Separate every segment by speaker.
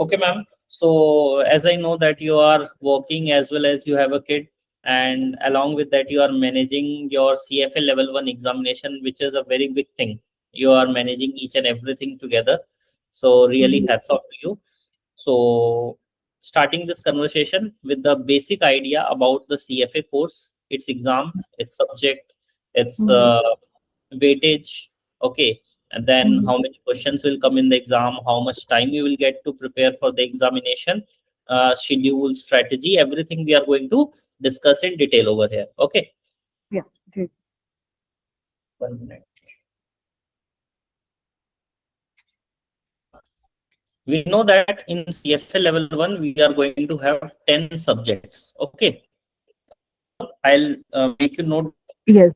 Speaker 1: Okay, ma'am. So as I know that you are working as well as you have a kid, and along with that you are managing your CFA level 1 examination, which is a very big thing. You are managing each and everything together. So really hats off to you. So starting this conversation with the basic idea about the CFA course, its exam, its subject, its weightage, okay, and then how many questions will come in the exam, how much time you will get to prepare for the examination, schedule, strategy, everything we are going to discuss in detail over here. Okay.
Speaker 2: Yeah, great.
Speaker 1: 1 minute. We know that in CFA level 1 we are going to have 10 subjects. Okay. I'll make you note
Speaker 2: Yes.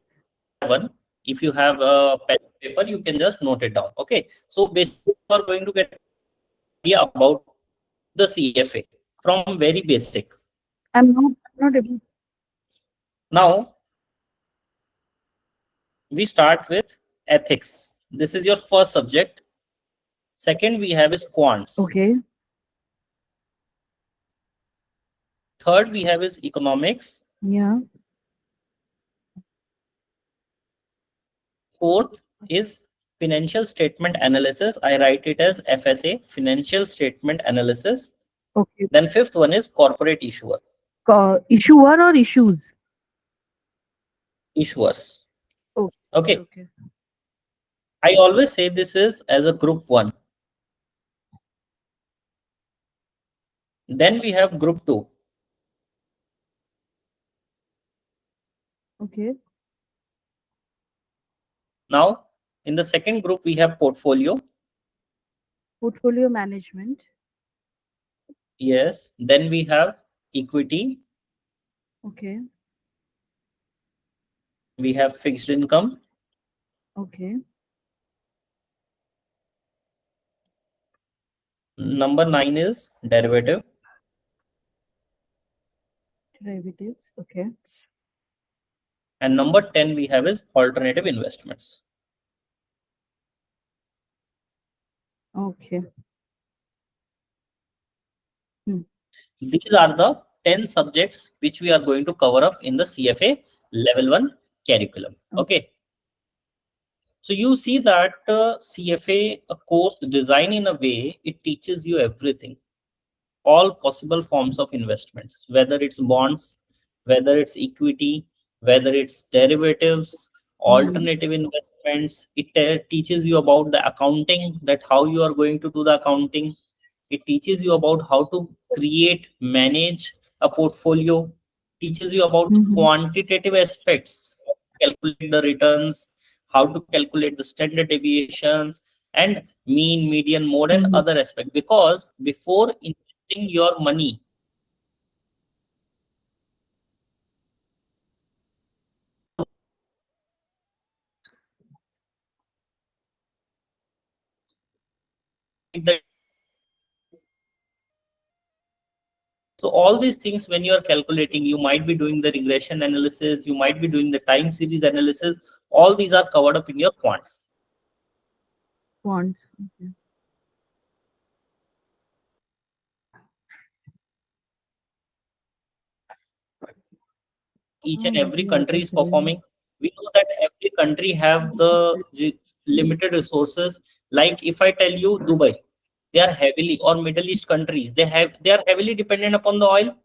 Speaker 1: one. If you have a pen and paper, you can just note it down. Okay. So basically, you are going to get an idea about the CFA from very basic.
Speaker 2: I'm not able.
Speaker 1: Now we start with ethics. This is your first subject. Second we have is quants.
Speaker 2: Okay.
Speaker 1: Third we have is economics.
Speaker 2: Yeah.
Speaker 1: Fourth is financial statement analysis. I write it as FSA, financial statement analysis.
Speaker 2: Okay.
Speaker 1: Then fifth one is corporate issuer.
Speaker 2: Issuer or issues?
Speaker 1: Issuers.
Speaker 2: Oh,
Speaker 1: Okay.
Speaker 2: okay.
Speaker 1: I always say this is as a group 1. Then we have group 2.
Speaker 2: Okay.
Speaker 1: Now, in the second group, we have portfolio.
Speaker 2: Portfolio management.
Speaker 1: Yes. Then we have equity.
Speaker 2: Okay.
Speaker 1: We have fixed income.
Speaker 2: Okay.
Speaker 1: Number 9 is derivative.
Speaker 2: Derivatives. Okay.
Speaker 1: And number 10 we have is alternative investments.
Speaker 2: Okay.
Speaker 1: These are the 10 subjects which we are going to cover up in the CFA level 1 curriculum. Okay. So you see that CFA course design in a way, it teaches you everything. All possible forms of investments, whether it's bonds, whether it's equity, whether it's derivatives, alternative investments. It teaches you about the accounting, that how you are going to do the accounting. It teaches you about how to create, manage a portfolio, teaches you about quantitative aspects, calculate the returns, how to calculate the standard deviations, and mean, median, mode, and other aspects. Because before investing your money, so all these things, when you are calculating, you might be doing the regression analysis, you might be doing the time series analysis. All these are covered up in your quants.
Speaker 2: Quants. Okay.
Speaker 1: Each and every country is performing. We know that every country have the limited resources. Like if I tell you Dubai, they are heavily, or Middle East countries, they are heavily dependent upon the oil.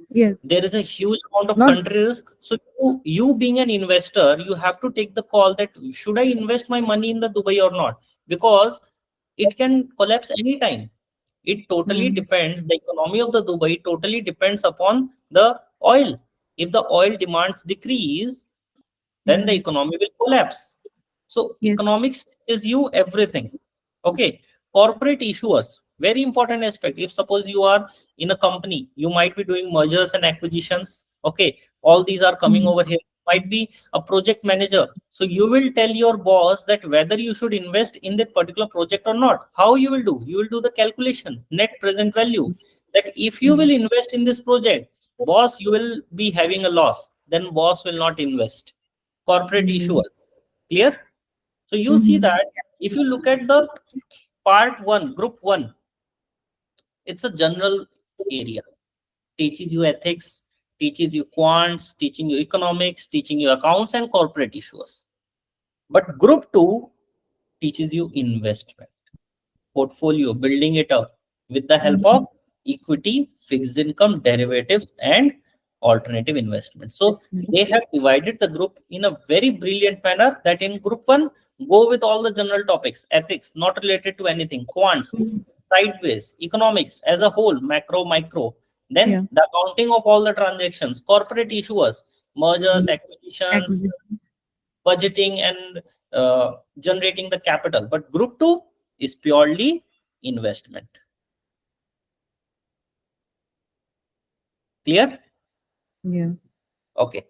Speaker 2: Yes.
Speaker 1: There is a huge amount of country risk. So you being an investor, you have to take the call that should I invest my money in the Dubai or not, because it can collapse anytime. It totally depends. The economy of the Dubai totally depends upon the oil. If the oil demands decrease, then the economy will collapse. So economics teaches you everything. Okay. Corporate issuers, very important aspect. If suppose you are in a company, you might be doing mergers and acquisitions. Okay. All these are coming over here. Might be a project manager. So you will tell your boss that whether you should invest in that particular project or not. How you will do? You will do the calculation, net present value. That if you will invest in this project, boss, you will be having a loss. Then boss will not invest. Corporate issuers. Clear? So you see that if you look at the part 1, group 1, it's a general area. Teaches you ethics, teaches you quants, teaching you economics, teaching you accounts and corporate issues. But group 2 teaches you investment, portfolio, building it up with the help of equity, fixed income, derivatives, and alternative investments. So they have divided the group in a very brilliant manner that in group 1, go with all the general topics, ethics, not related to anything, quants, sideways, economics as a whole, macro, micro. Then
Speaker 2: Yeah.
Speaker 1: the accounting of all the transactions, corporate issuers, mergers, acquisitions,
Speaker 2: Acquisition.
Speaker 1: budgeting, and generating the capital. But group 2 is purely investment. Clear?
Speaker 2: Yeah.
Speaker 1: Okay.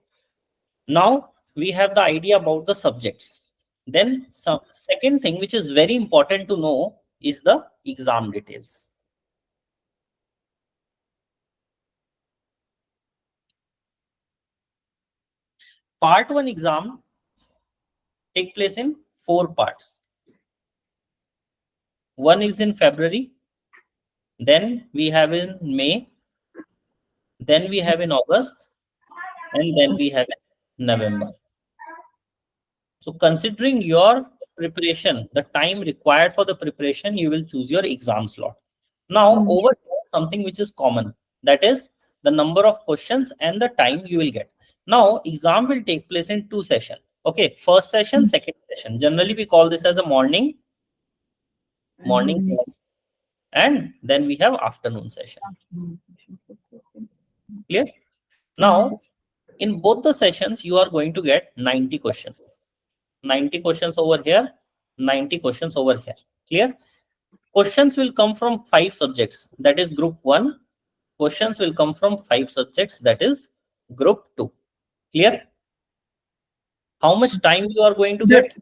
Speaker 1: Now we have the idea about the subjects. Then some second thing which is very important to know is the exam details. Part 1 exam take place in 4 parts. One is in February, then we have in May, then we have in August, and then we have in November. So considering your preparation, the time required for the preparation, you will choose your exam slot. Now over here, something which is common, that is the number of questions and the time you will get. Now exam will take place in 2 sessions. Okay, first session, second session. Generally we call this as a morning session, and then we have afternoon session. Clear? Now in both the sessions you are going to get 90 questions. 90 questions over here, 90 questions over here. Clear? Questions will come from 5 subjects, that is group 1. Questions will come from 5 subjects, that is group 2. Clear? How much time you are going to get?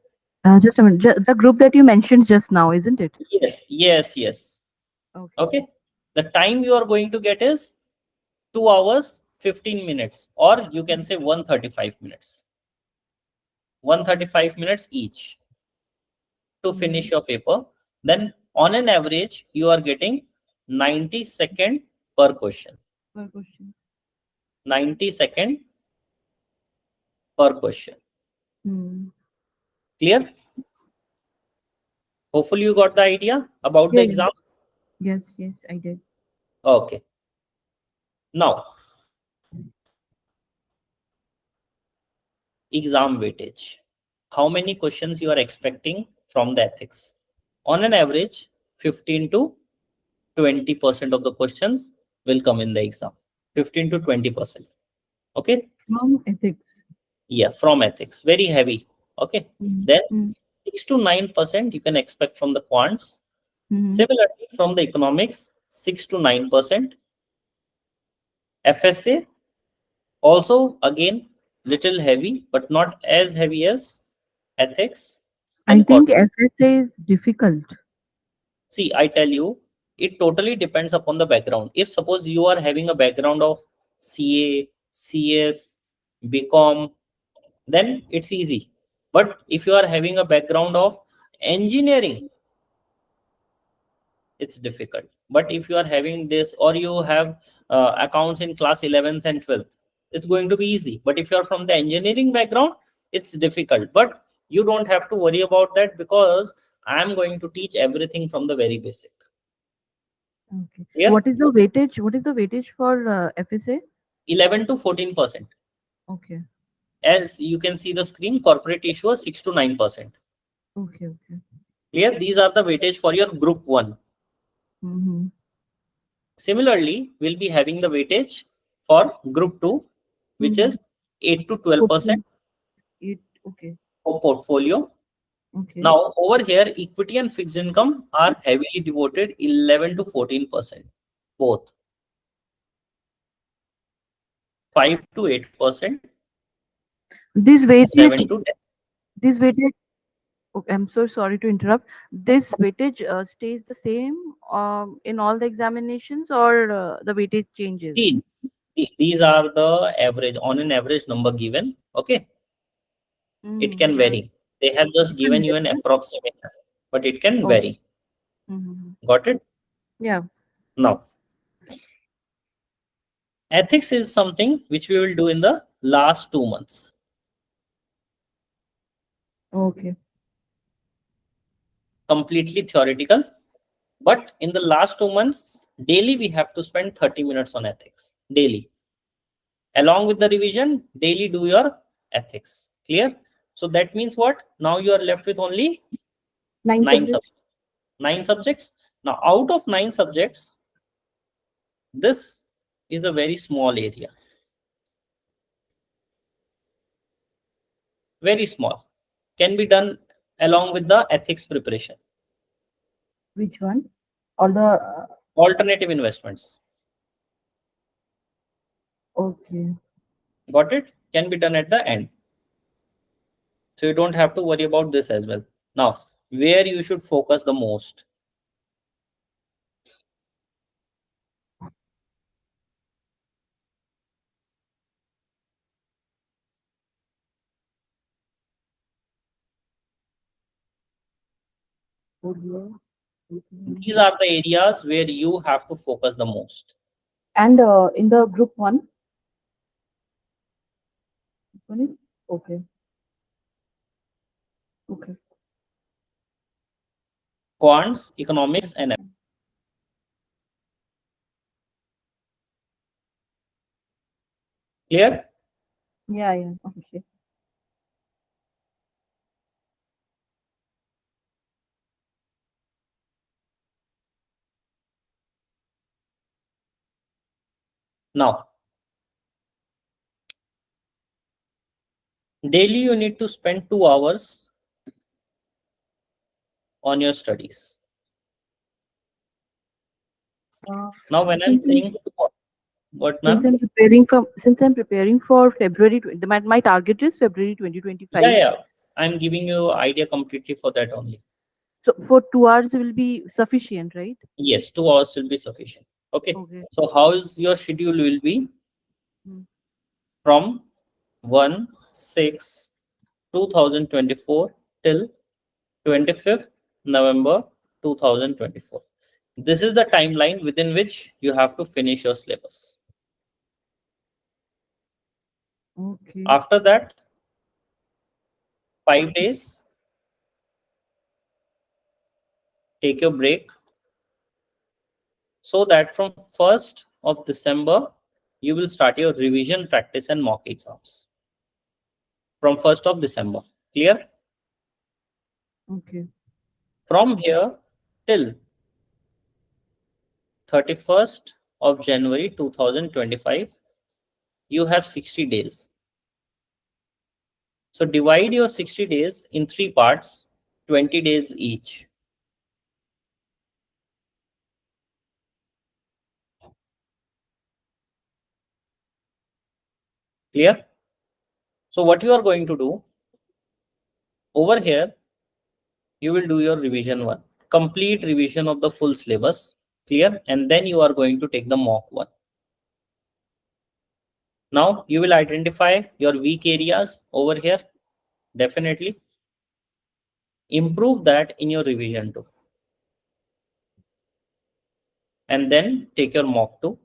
Speaker 2: Just a minute. The group that you mentioned just now, isn't it?
Speaker 1: Yes.
Speaker 2: Okay.
Speaker 1: Okay. The time you are going to get is 2 hours, 15 minutes, or you can say 135 minutes. 135 minutes each to finish your paper. Then on an average, you are getting 90 seconds per question.
Speaker 2: Per question.
Speaker 1: 90 seconds per question. Clear? Hopefully you got the idea about the exam.
Speaker 2: Yes, I did.
Speaker 1: Okay. Now, exam weightage. How many questions you are expecting from the ethics? On an average, 15 to 20% of the questions will come in the exam. 15 to 20%. Okay.
Speaker 2: From ethics.
Speaker 1: Yeah, from ethics. Very heavy. Okay. Then 6 to 9% you can expect from the quants. Similarly, from the economics, 6 to 9%. FSA also again little heavy, but not as heavy as ethics
Speaker 2: I
Speaker 1: and
Speaker 2: think
Speaker 1: corporate.
Speaker 2: FSA is difficult.
Speaker 1: See, I tell you, it totally depends upon the background. If suppose you are having a background of CA, CS, BCom, then it's easy. But if you are having a background of engineering, it's difficult. But if you are having this, or you have accounts in class 11th and 12th, it's going to be easy. But if you are from the engineering background, it's difficult. But you don't have to worry about that, because I am going to teach everything from the very basic.
Speaker 2: Okay.
Speaker 1: Clear?
Speaker 2: What is the weightage? What is the weightage for FSA?
Speaker 1: 11 to 14%.
Speaker 2: Okay.
Speaker 1: As you can see the screen, corporate issuers 6 to 9%.
Speaker 2: Okay.
Speaker 1: Clear? These are the weightage for your group 1. Similarly, we'll be having the weightage for group 2, which is 8 to 12%
Speaker 2: Okay.
Speaker 1: for portfolio.
Speaker 2: Okay.
Speaker 1: Now, over here, equity and fixed income are heavily devoted, 11 to 14%, both. 5 to 8%,
Speaker 2: This
Speaker 1: 7
Speaker 2: weightage,
Speaker 1: to 10.
Speaker 2: this weightage. Okay, I'm so sorry to interrupt. This weightage stays the same in all the examinations, or the weightage changes?
Speaker 1: See, these are the average, on an average number given. Okay. It can
Speaker 2: Yeah.
Speaker 1: vary. They have just
Speaker 2: It can
Speaker 1: given you an
Speaker 2: vary.
Speaker 1: approximation, but it can
Speaker 2: Okay.
Speaker 1: vary. Got it?
Speaker 2: Yeah.
Speaker 1: Now, ethics is something which we will do in the last 2 months.
Speaker 2: Okay.
Speaker 1: Completely theoretical, but in the last 2 months, daily we have to spend 30 minutes on ethics. Daily. Along with the revision, daily do your ethics. Clear? So that means what? Now you are left with only
Speaker 2: Nine
Speaker 1: nine
Speaker 2: subjects.
Speaker 1: subjects. 9 subjects. Now, out of 9 subjects, this is a very small area. Very small. Can be done along with the ethics preparation.
Speaker 2: Which one? All the
Speaker 1: Alternative investments.
Speaker 2: okay.
Speaker 1: Got it? Can be done at the end. So you don't have to worry about this as well. Now, where you should focus the most? These are the areas where you have to focus the most.
Speaker 2: And in the group one is okay. Okay.
Speaker 1: Quants, economics, and clear?
Speaker 2: Yeah, yeah. Okay.
Speaker 1: Now, daily you need to spend 2 hours on your studies. Now, when I'm
Speaker 2: Since I'm,
Speaker 1: saying what,
Speaker 2: since
Speaker 1: ma'am?
Speaker 2: I'm preparing for February, my target is February
Speaker 1: Yeah,
Speaker 2: 2025.
Speaker 1: yeah. I'm giving you idea completely for that only.
Speaker 2: So for 2 hours will be sufficient, right?
Speaker 1: Yes, 2 hours will be sufficient. Okay.
Speaker 2: Okay.
Speaker 1: So how is your schedule will be
Speaker 2: Hmm.
Speaker 1: from 1/6/2024 till 25th November 2024. This is the timeline within which you have to finish your syllabus.
Speaker 2: Okay.
Speaker 1: After that, 5 days, take your break so that from 1st of December, you will start your revision practice and mock exams. From 1st of December. Clear?
Speaker 2: Okay.
Speaker 1: From here till 31st of January 2025, you have 60 days. So divide your 60 days in 3 parts, 20 days each. Clear? So what you are going to do over here, you will do your revision one, complete revision of the full syllabus. Clear? And then you are going to take the mock one. Now you will identify your weak areas over here. Definitely improve that in your revision too. And then take your mock two.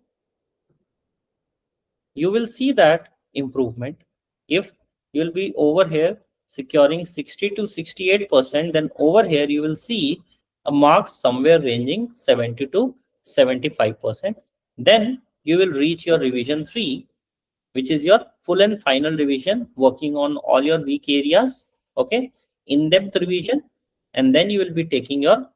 Speaker 1: You will see that improvement. If you'll be over here securing 60 to 68%, then over here you will see a marks somewhere ranging 70 to 75%. Then you will reach your revision 3, which is your full and final revision, working on all your weak areas. Okay, in-depth revision, and then you will be taking your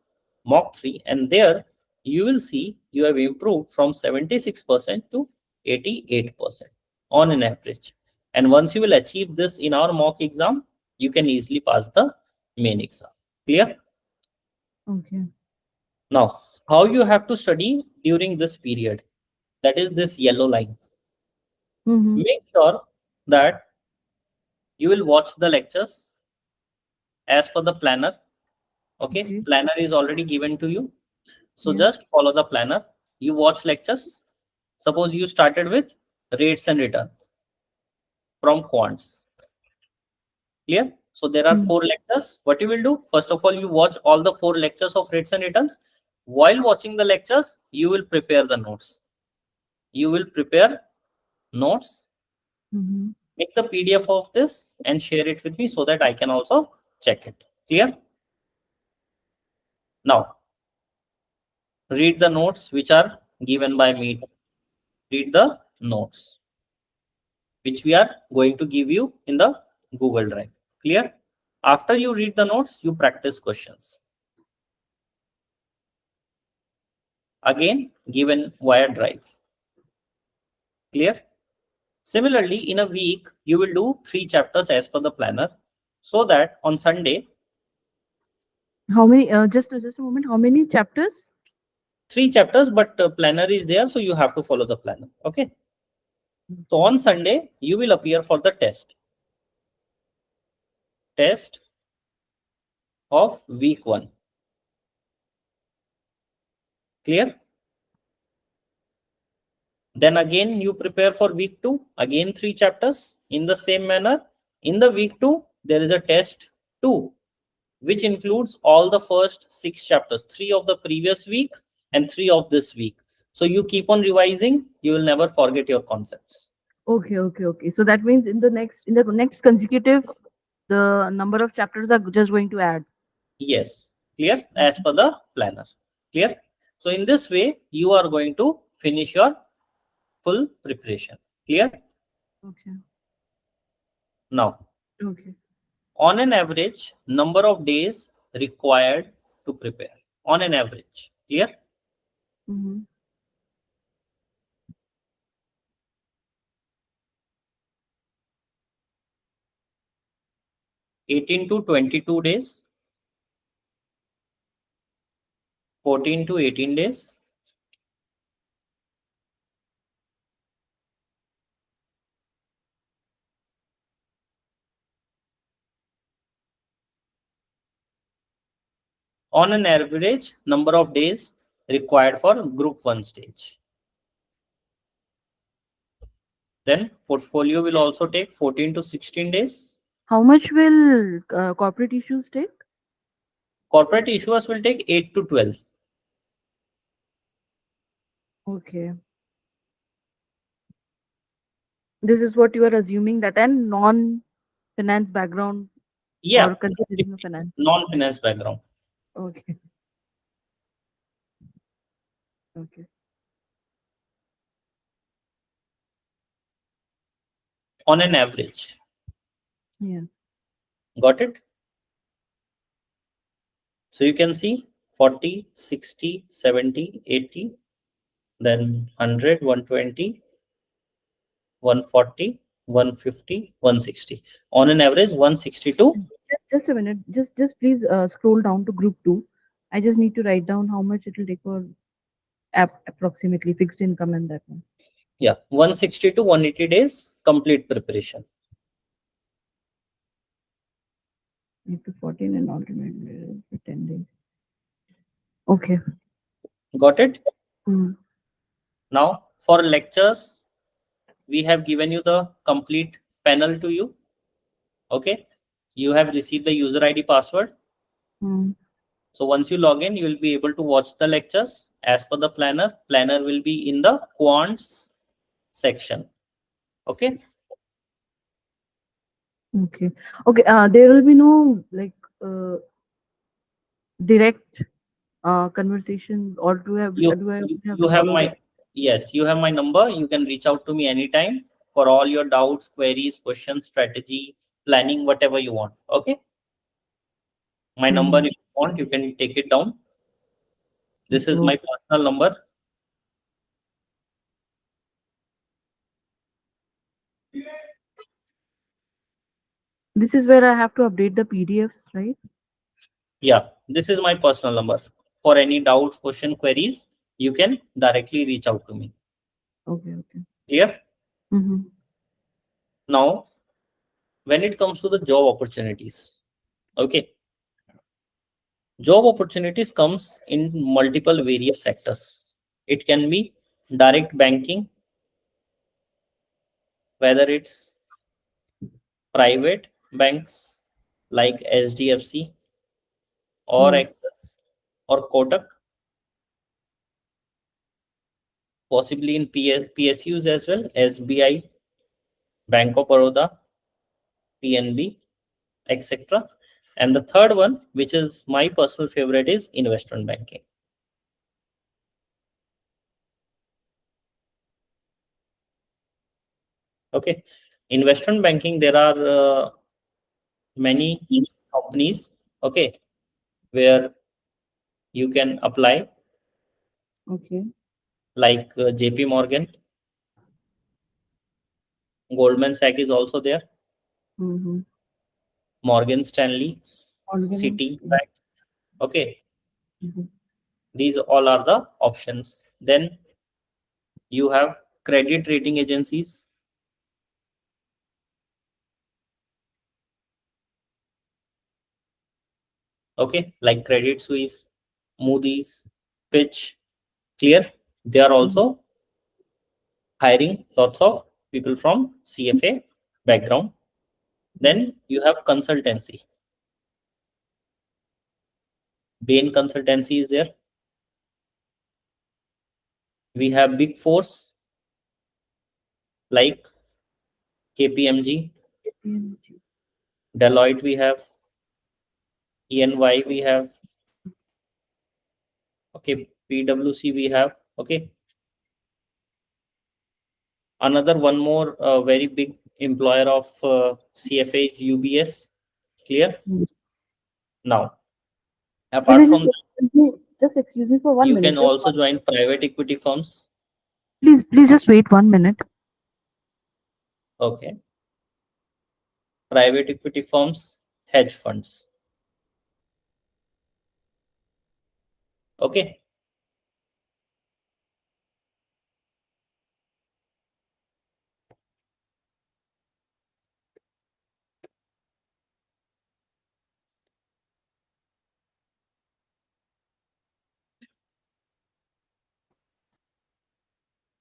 Speaker 1: mock 3, and there you will see you have improved from 76% to 88% on an average. And once you will achieve this in our mock exam, you can easily pass the main exam. Clear?
Speaker 2: Okay.
Speaker 1: Now, how you have to study during this period, that is this yellow line.
Speaker 2: Mm-hmm.
Speaker 1: Make sure that you will watch the lectures as per the planner. Okay,
Speaker 2: Okay.
Speaker 1: planner is already given to you, so
Speaker 2: Yeah.
Speaker 1: just follow the planner. You watch lectures. Suppose you started with rates and return from quants. Clear? So there are
Speaker 2: Mm.
Speaker 1: 4 lectures. What you will do, first of all, you watch all the 4 lectures of rates and returns. While watching the lectures, you will prepare the notes. You will prepare notes, make the PDF of this and share it with me so that I can also check it. Clear? Now, read the notes which are given by me. Read the notes which we are going to give you in the Google Drive. Clear? After you read the notes, you practice questions. Again, given via Drive. Clear? Similarly, in a week, you will do 3 chapters as per the planner, so that on Sunday,
Speaker 2: How many? Just a moment. How many chapters?
Speaker 1: 3 chapters, but planner is there, so you have to follow the planner. Okay. So on Sunday, you will appear for the test of week 1. Clear? Then again, you prepare for week 2. Again, 3 chapters in the same manner. In the week 2, there is a test 2, which includes all the first 6 chapters, 3 of the previous week and 3 of this week. So you keep on revising, you will never forget your concepts.
Speaker 2: Okay. So that means in the next consecutive, the number of chapters are just going to add.
Speaker 1: Yes, clear, as per the planner. Clear? So in this way, you are going to finish your full preparation. Clear?
Speaker 2: Okay.
Speaker 1: Now,
Speaker 2: Okay.
Speaker 1: on an average, number of days required to prepare. On an average. Clear?
Speaker 2: Mm-hmm.
Speaker 1: 18 to 22 days, 14 to 18 days, 18 on an average number of days required for group 1 stage. Then portfolio will also take 14 to 16 days.
Speaker 2: How much will corporate issues take?
Speaker 1: Corporate issuers will take 8 to 12.
Speaker 2: Okay. This is what you are assuming, that and non-finance background
Speaker 1: Yeah,
Speaker 2: or considering the finance.
Speaker 1: non-finance background.
Speaker 2: Okay. Okay.
Speaker 1: On an average.
Speaker 2: Yeah.
Speaker 1: Got it? So you can see 40, 60, 70, 80, then 100, 120, 140, 150, 160. On an average, 162.
Speaker 2: Just a minute. Just please scroll down to group 2. I just need to write down how much it will take for approximately fixed income and that one.
Speaker 1: Yeah, 160 to 180 days complete preparation.
Speaker 2: 8 to 14 and alternate for 10 days. Okay.
Speaker 1: Got it?
Speaker 2: Mm.
Speaker 1: Now, for lectures, we have given you the complete panel to you. Okay. You have received the user ID password.
Speaker 2: Mm.
Speaker 1: So once you log in, you will be able to watch the lectures as per the planner. Planner will be in the quants section. Okay.
Speaker 2: Okay. Okay. There will be no like direct conversation, or do I have
Speaker 1: You
Speaker 2: to
Speaker 1: have
Speaker 2: follow
Speaker 1: my
Speaker 2: the?
Speaker 1: yes, you have my number. You can reach out to me anytime for all your doubts, queries, questions, strategy, planning, whatever you want. Okay. My number, if you want, you can take it down. This is my personal number.
Speaker 2: This is where I have to update the PDFs, right?
Speaker 1: Yeah, this is my personal number. For any doubts, question, queries, you can directly reach out to me.
Speaker 2: Okay. Okay.
Speaker 1: Clear?
Speaker 2: Mm-hmm.
Speaker 1: Now, when it comes to the job opportunities, okay, job opportunities comes in multiple various sectors. It can be direct banking, whether it's private banks like SDFC or
Speaker 2: Mm.
Speaker 1: Axis or Kotak, possibly in PSUs as well, SBI, Bank of Baroda, PNB, etc. And the third one, which is my personal favorite, is investment banking. Okay, investment banking, there are many companies, okay, where you can apply,
Speaker 2: Okay.
Speaker 1: like JP Morgan, Goldman Sachs is also there,
Speaker 2: Mm-hmm.
Speaker 1: Morgan Stanley,
Speaker 2: Organic.
Speaker 1: Citi, right? Okay,
Speaker 2: Mm-hmm.
Speaker 1: these all are the options. Then you have credit rating agencies, okay, like Credit Suisse, Moody's, Fitch, clear. They are
Speaker 2: Mm-hmm.
Speaker 1: also hiring lots of people from CFA background. Then you have consultancy. Bain Consultancy is there. We have big fours like KPMG,
Speaker 2: Mm-hmm.
Speaker 1: Deloitte we have, ENY we have, okay, PwC we have, okay. Another one more very big employer of CFA is UBS, clear. Now,
Speaker 2: Can I
Speaker 1: apart
Speaker 2: just
Speaker 1: from that,
Speaker 2: excuse me for one
Speaker 1: you
Speaker 2: minute?
Speaker 1: can
Speaker 2: Just
Speaker 1: also join private equity firms,
Speaker 2: please just wait 1 minute.
Speaker 1: okay, private equity firms, hedge funds, okay.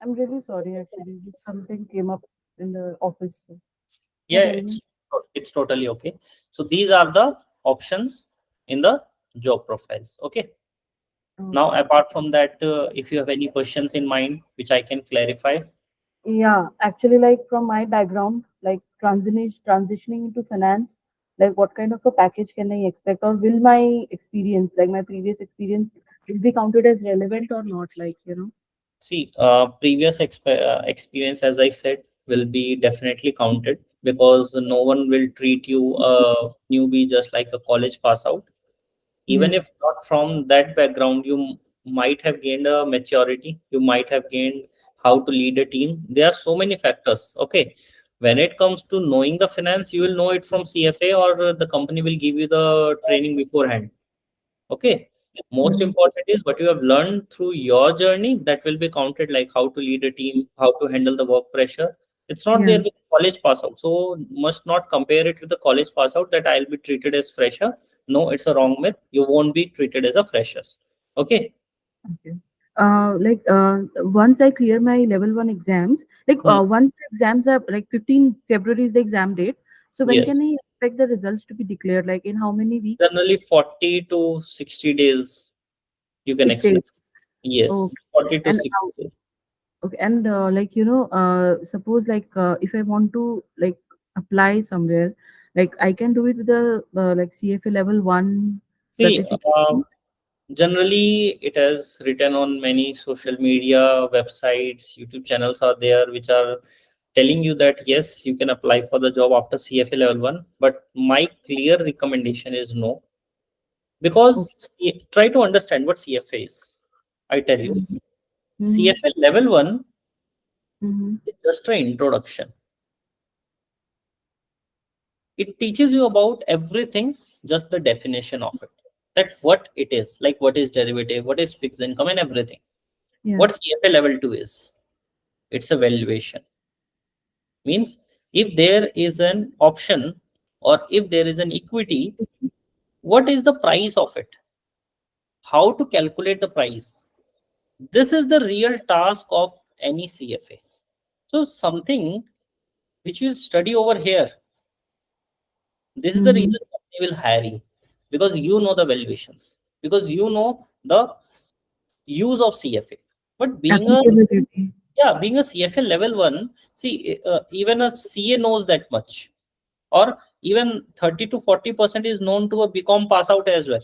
Speaker 2: I'm really sorry, actually. Just something came up in the office. So. Yeah,
Speaker 1: Yeah,
Speaker 2: tell me.
Speaker 1: it's totally okay. So these are the options in the job profiles, okay. Now,
Speaker 2: Okay.
Speaker 1: apart from that, if you have any questions in mind which I can clarify.
Speaker 2: Yeah, actually, like from my background, like transitioning into finance, like what kind of a package can I expect, or will my experience, like my previous experience, will be counted as relevant or not? Like, you know.
Speaker 1: See, previous experience, as I said, will be definitely counted, because no one will treat you a newbie just like a college pass out. Even
Speaker 2: Yes.
Speaker 1: if not from that background, you might have gained a maturity. You might have gained how to lead a team. There are so many factors. Okay, when it comes to knowing the finance, you will know it from CFA, or the company will give you the training beforehand. Okay, most
Speaker 2: Mhm.
Speaker 1: important is what you have learned through your journey, that will be counted, like how to lead a team, how to handle the work pressure. It's not
Speaker 2: Yeah.
Speaker 1: there with college pass out, so must not compare it with the college pass out, that I'll be treated as fresher. No, it's a wrong myth. You won't be treated as a freshers. Okay.
Speaker 2: Okay. Once I clear my level one exams,
Speaker 1: Hmm.
Speaker 2: once the exams are like 15 February is the exam date. So when
Speaker 1: Yes,
Speaker 2: can I expect the results to be declared? Like in how many weeks?
Speaker 1: generally 40 to 60 days you can
Speaker 2: It
Speaker 1: expect.
Speaker 2: takes.
Speaker 1: Yes,
Speaker 2: Okay.
Speaker 1: 40 to
Speaker 2: And
Speaker 1: 60 days.
Speaker 2: okay. And suppose if I want to like apply somewhere, like I can do it with the CFA level one
Speaker 1: See,
Speaker 2: certifications.
Speaker 1: generally, it has written on many social media websites, YouTube channels are there, which are telling you that yes, you can apply for the job after CFA level one. But my clear recommendation is no, because
Speaker 2: Okay.
Speaker 1: try to understand what CFA is. I tell you,
Speaker 2: Mm-hmm.
Speaker 1: CFA level one
Speaker 2: Mm-hmm.
Speaker 1: is just an introduction. It teaches you about everything, just the definition of it. That what it is, like what is derivative, what is fixed income, and everything.
Speaker 2: Yeah.
Speaker 1: What CFA level two is? It's a valuation. Means if there is an option, or if there is an equity, what is the price of it? How to calculate the price? This is the real task of any CFA. So something which you study over here, this is the
Speaker 2: Mm-hmm.
Speaker 1: reason company will hire you, because you know the valuations, because you know the use of CFA. But being a
Speaker 2: Applicability.
Speaker 1: being a CFA level 1, see, even a CA knows that much, or even 30 to 40% is known to a BCom pass out as well.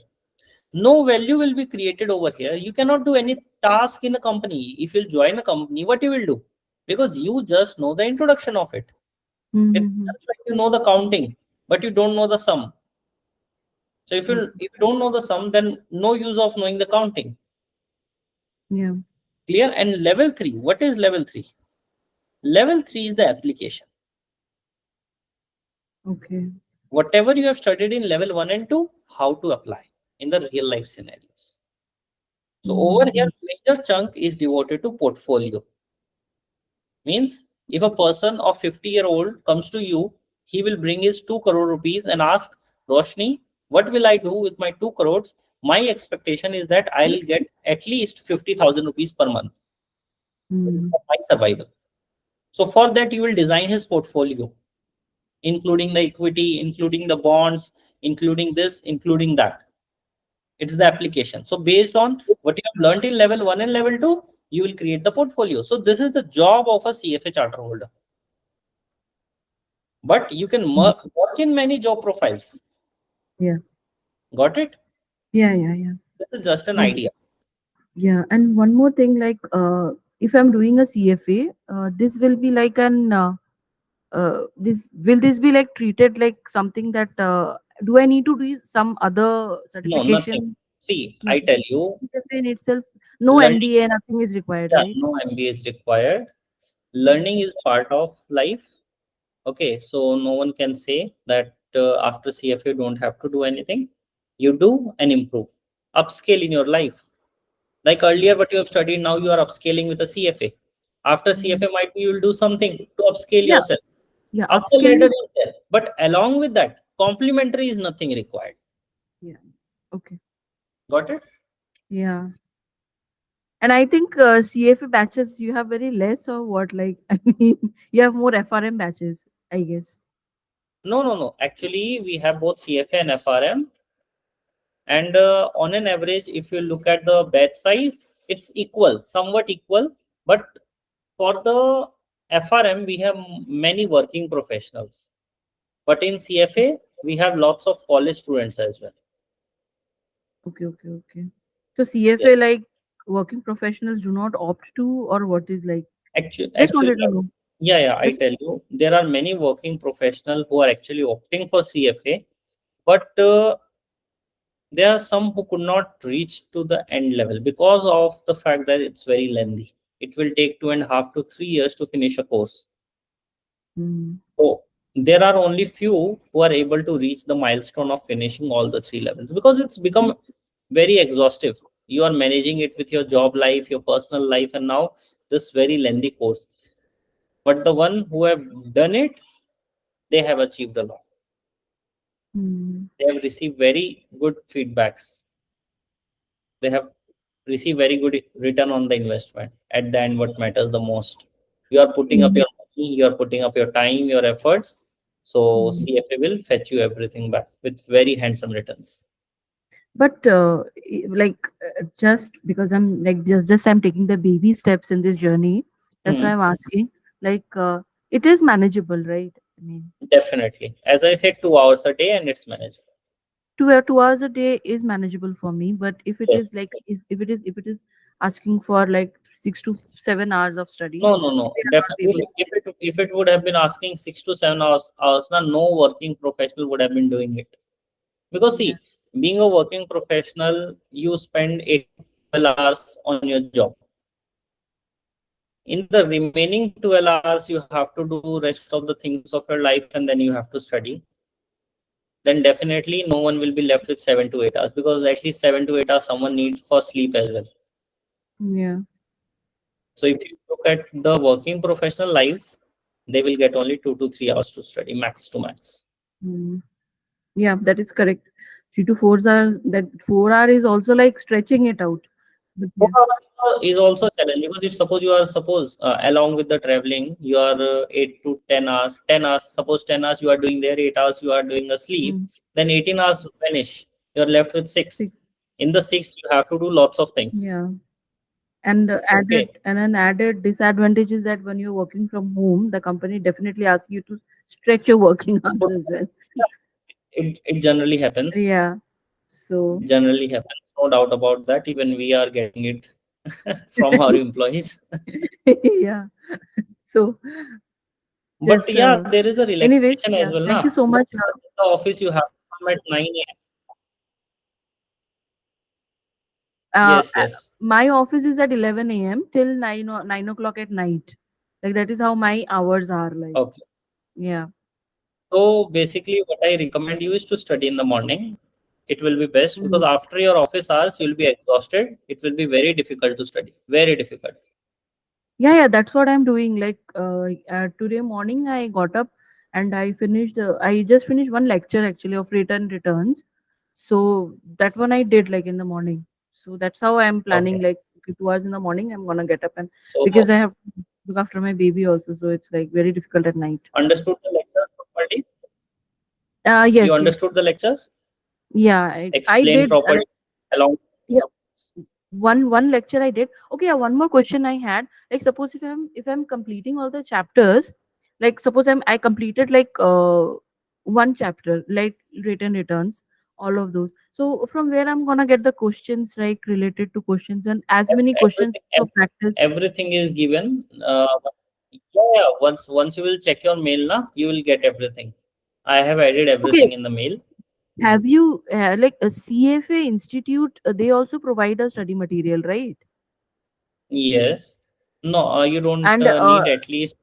Speaker 1: No value will be created over here. You cannot do any task in a company. If you'll join a company, what you will do? Because you just know the introduction of it. It's
Speaker 2: Mm-hmm.
Speaker 1: just like you know the counting, but you don't know the sum. So if you don't know the sum, then no use of knowing the counting.
Speaker 2: Yeah.
Speaker 1: Clear? And level 3, what is level 3? Level 3 is the application.
Speaker 2: Okay.
Speaker 1: Whatever you have studied in level 1 and 2, how to apply in the real life scenarios. So over here,
Speaker 2: Mm-hmm.
Speaker 1: major chunk is devoted to portfolio. Means if a person of 50-year-old comes to you, he will bring his 2 crore rupees and ask, Roshni, what will I do with my 2 crores? My expectation is that I'll get at least 50,000 rupees per month
Speaker 2: Mm-hmm.
Speaker 1: for my survival. So for that, you will design his portfolio, including the equity, including the bonds, including this, including that. It's the application. So based on what you have learned in level 1 and level 2, you will create the portfolio. So this is the job of a CFA charter holder. But you can work in many job profiles.
Speaker 2: Yeah.
Speaker 1: Got it?
Speaker 2: Yeah. Yeah. Yeah.
Speaker 1: This is just an
Speaker 2: Yeah.
Speaker 1: idea.
Speaker 2: Yeah, and one more thing, like if I'm doing a CFA, this will be like an this be like treated like something that do I need to do some other
Speaker 1: No, nothing.
Speaker 2: certification?
Speaker 1: See, I
Speaker 2: Nothing.
Speaker 1: tell you,
Speaker 2: CFA in itself, no
Speaker 1: learning,
Speaker 2: MBA, nothing is required,
Speaker 1: yeah,
Speaker 2: right?
Speaker 1: no MBA is required. Learning is part of life. Okay, so no one can say that after CFA you don't have to do anything. You do and improve. Upscale in your life. Like earlier, what you have studied, now you are upscaling with a CFA. After
Speaker 2: Mm.
Speaker 1: CFA, might be you will do something to upscale
Speaker 2: Yeah,
Speaker 1: yourself.
Speaker 2: yeah,
Speaker 1: After ladder
Speaker 2: upskilling.
Speaker 1: is there. But along with that, complementary is nothing required.
Speaker 2: Yeah, okay.
Speaker 1: Got it?
Speaker 2: Yeah. And I think CFA batches you have very less or what? Like, I mean, you have more FRM batches, I guess.
Speaker 1: No, no, no. Actually, we have both CFA and FRM. And on an average, if you look at the batch size, it's equal, somewhat equal. But for the FRM, we have many working professionals. But in CFA, we have lots of college students as well.
Speaker 2: Okay, okay, okay. So
Speaker 1: Yes.
Speaker 2: CFA, like working professionals do not opt to, or what is like? Just
Speaker 1: Actually,
Speaker 2: wanted to know.
Speaker 1: yeah, I
Speaker 2: Just
Speaker 1: tell you, there are many working professionals who are actually opting for CFA, but there are some who could not reach to the end level because of the fact that it's very lengthy. It will take 2.5 to 3 years to finish a course.
Speaker 2: mm,
Speaker 1: So there are only few who are able to reach the milestone of finishing all the 3 levels because it's become very exhaustive. You are managing it with your job life, your personal life, and now this very lengthy course. But the one who have done it, they have achieved a lot.
Speaker 2: mm,
Speaker 1: They have received very good feedbacks. They have received very good return on the investment. At the end, what matters the most? You are putting up
Speaker 2: mm,
Speaker 1: your money, you are putting up your time, your efforts. So
Speaker 2: mm.
Speaker 1: CFA will fetch you everything back with very handsome returns.
Speaker 2: But like just because I'm like just I'm taking the baby steps in this journey. That's why
Speaker 1: Hmm,
Speaker 2: I'm asking. Like it is manageable, right? I mean,
Speaker 1: definitely. As I said, 2 hours a day and it's manageable.
Speaker 2: 2 hours a day is manageable for me. But if it
Speaker 1: Yes.
Speaker 2: is like if it is asking for like 6 to 7 hours of studies,
Speaker 1: No, no,
Speaker 2: I
Speaker 1: no.
Speaker 2: will not be
Speaker 1: Definitely.
Speaker 2: able to.
Speaker 1: If it would have been asking 6 to 7 hours, now no working professional would have been doing it. Because
Speaker 2: Yeah.
Speaker 1: see, being a working professional, you spend 8 to 12 hours on your job. In the remaining 12 hours, you have to do rest of the things of your life and then you have to study. Then definitely no one will be left with 7 to 8 hours because at least 7 to 8 hours someone needs for sleep as well.
Speaker 2: Yeah.
Speaker 1: So if you look at the working professional life, they will get only 2 to 3 hours to study, max to max.
Speaker 2: Mm. Yeah, that is correct. 3 to 4 hours. That 4 hour is also like stretching it out. But
Speaker 1: Four
Speaker 2: yeah.
Speaker 1: hours is also a challenge because if suppose you are along with the traveling, you are 8 to 10 hours, 10 hours. Suppose 10 hours you are doing there, 8 hours you are doing a sleep.
Speaker 2: Mm.
Speaker 1: Then 18 hours vanish. You are left with six.
Speaker 2: 6.
Speaker 1: In the 6, you have to do lots of things.
Speaker 2: Yeah. And
Speaker 1: Okay.
Speaker 2: an added disadvantage is that when you're working from home, the company definitely asks you to stretch your working hours
Speaker 1: So,
Speaker 2: as well.
Speaker 1: yeah, it generally happens.
Speaker 2: Yeah. So
Speaker 1: Generally happens. No doubt about that. Even we are getting it from our employees.
Speaker 2: yeah. So
Speaker 1: But
Speaker 2: just
Speaker 1: yeah, there is a
Speaker 2: anyways,
Speaker 1: relaxation as
Speaker 2: yeah.
Speaker 1: well,
Speaker 2: Thank you
Speaker 1: na.
Speaker 2: so much.
Speaker 1: Because in the office you have to come at 9 a.m. Yes, yes.
Speaker 2: My office is at 11 a.m. till 9 o'clock at night. Like that is how my hours are like.
Speaker 1: Okay.
Speaker 2: Yeah.
Speaker 1: So basically, what I recommend you is to study in the morning. It will be best because
Speaker 2: Mhm.
Speaker 1: after your office hours, you'll be exhausted. It will be very difficult to study. Very difficult.
Speaker 2: Yeah, yeah, that's what I'm doing. Like today morning, I got up and I finished. I just finished one lecture actually of return returns. So that one I did like in the morning. So that's how I'm planning.
Speaker 1: Okay.
Speaker 2: Like okay, 2 hours in the morning, I'm gonna get up and
Speaker 1: So
Speaker 2: because I have to look after my baby also. So it's like very difficult at night.
Speaker 1: understood the lectures properly? You
Speaker 2: Yes, yes,
Speaker 1: understood the lectures?
Speaker 2: yeah. I
Speaker 1: Explain
Speaker 2: did.
Speaker 1: properly along.
Speaker 2: Yeah, one lecture I did. Okay, yeah, one more question I had. Like suppose if I'm completing all the chapters, like suppose I completed like one chapter, like written returns, all of those. So from where I'm gonna get the questions like related to questions and as many questions
Speaker 1: Everything,
Speaker 2: for practice.
Speaker 1: everything is given. Yeah, yeah. Once you will check your mail, na, you will get everything. I have added
Speaker 2: Okay,
Speaker 1: everything in the mail.
Speaker 2: have you like a CFA institute? They also provide a study material, right?
Speaker 1: Yes. No, you don't
Speaker 2: And
Speaker 1: need at least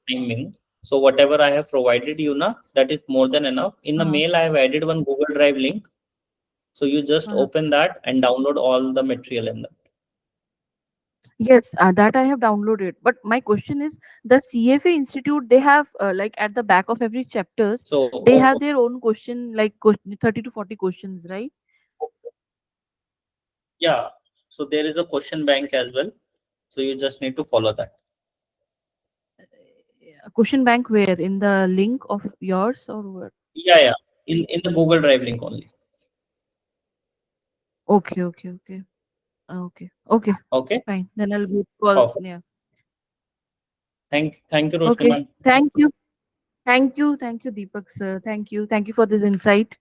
Speaker 1: timing. So whatever I have provided you, na, that is more than enough. In the
Speaker 2: uh,
Speaker 1: mail, I have added one Google Drive link. So you just
Speaker 2: uh,
Speaker 1: open that and download all the material in that.
Speaker 2: yes, that I have downloaded. But my question is, the CFA Institute, they have like at the back of every chapters,
Speaker 1: So
Speaker 2: they have their own question, like 30 to 40 questions, right?
Speaker 1: yeah. So there is a question bank as well. So you just need to follow that.
Speaker 2: Question bank where? In the link of yours or what?
Speaker 1: Yeah, yeah. In the Google Drive link only.
Speaker 2: Okay, okay, okay. Okay, okay.
Speaker 1: Okay.
Speaker 2: Fine. Then I'll go call.
Speaker 1: Perfect.
Speaker 2: Yeah.
Speaker 1: Thank you, Roshni
Speaker 2: Okay.
Speaker 1: man.
Speaker 2: Thank you. Thank you. Thank you, Deepak sir. Thank you. Thank you for this insight.